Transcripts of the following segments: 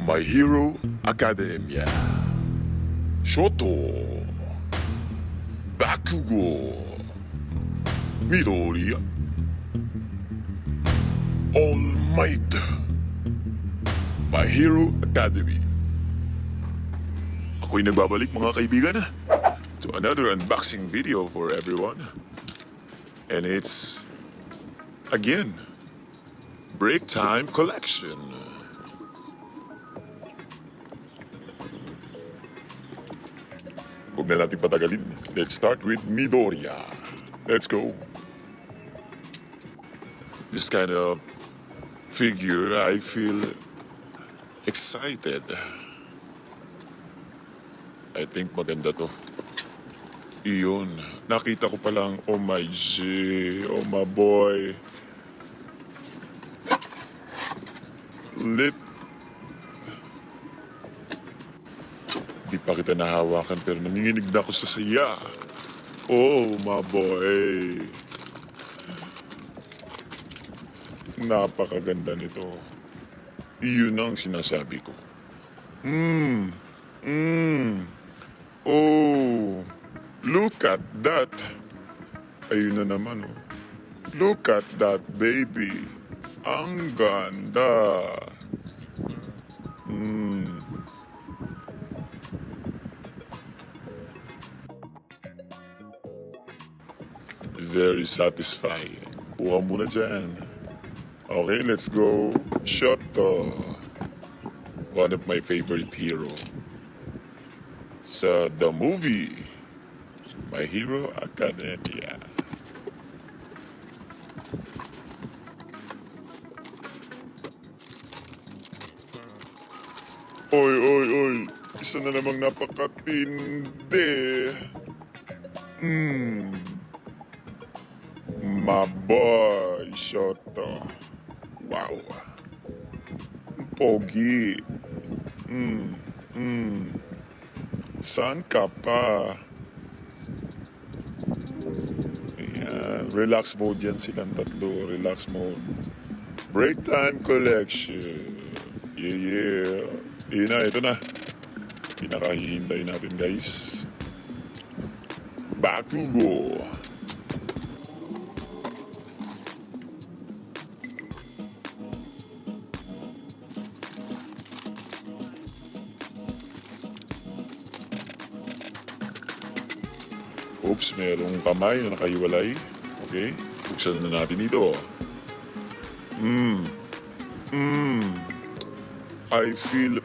My Hero Academia. Shoto. Bakugo. Midoriya. All Might. My Hero Academy. Ako'y nagbabalik mga kaibigan to another unboxing video for everyone. And it's, again, Break Time Collection. Huwag na natin patagalin. Let's start with Midoriya. Let's go. This kind of figure, I feel excited. I think maganda to. Iyon. Nakita ko palang, oh my G, oh my boy. Lit. Di pa kita nahawakan pero nanginginig na ako sa saya. Oh my boy. Napakaganda nito. Iyon ang sinasabi ko. Oh, look at that. Ayun na naman, oh. Look at that, baby. Ang ganda. Very satisfying. Kuha muna dyan. Okay, let's go. Shoto. One of my favorite hero. Sa the movie, My Hero Academia. Oy, oy, oy. Isa na namang napakatindi. My boy, Shoto. Wow. Pogi. Saan ka pa? Ayan. Relax mode yan silang tatlo. Relax mode. Break Time Collection. Yeah, yeah. Yun na, ito na. Pinakahihintay natin, guys. Bakugo. Oops, merong kamay na nakahiwalay. Okay, buksan na natin ito. I feel,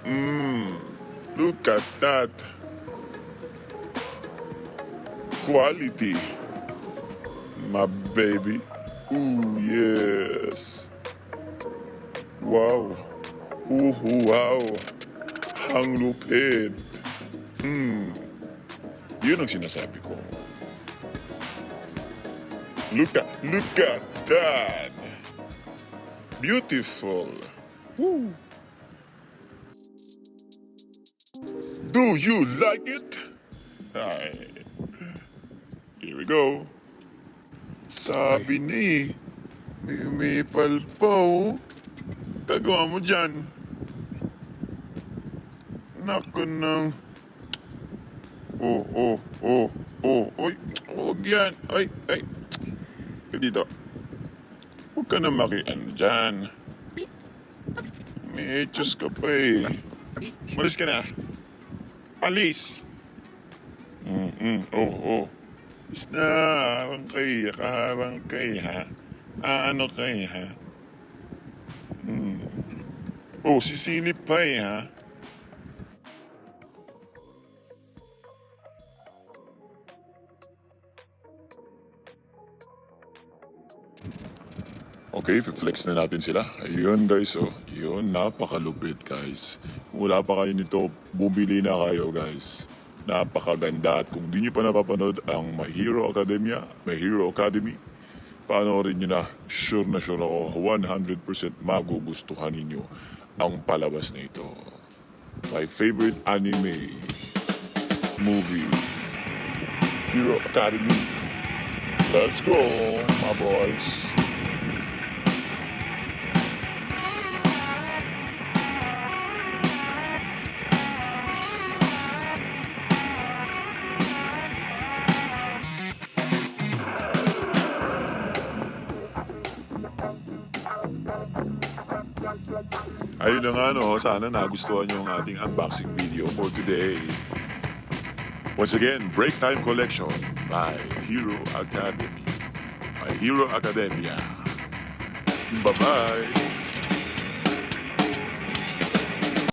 look at that. Quality. My baby. Ooh, yes. Wow. Ooh, wow. Ang lupit. Yun ang sinasabi ko. Look at that. Beautiful. Woo. Do you like it? Ay. Here we go. Sabi ni, may palpaw. Gagawa mo dyan. Naku nang. Oh. Oy, huwag yan. Ay. Dito. Huwag ka na makiano dyan. May etos ka pa eh. Malis ka na. Alis. Oh. Is na, harang kay, ha? Ano kay, ha? Oh, sisilip pa eh, ha? Okay, flex na natin sila. Ayun guys, oh. Yun, napakalupit guys. Kung wala pa kayo nito, bumili na kayo guys. Napakaganda. At kung di nyo pa napapanood ang My Hero Academy, panoorin nyo na. Sure na sure ako, 100% magugustuhan ninyo ang palabas na ito. My favorite anime movie, Hero Academy. Let's go, my boys. Ayun na nga no, sana nagustuhan nyo ang ating unboxing video for today. Once again, Break Time Collection by Hero Academy. My Hero Academia. Bye-bye!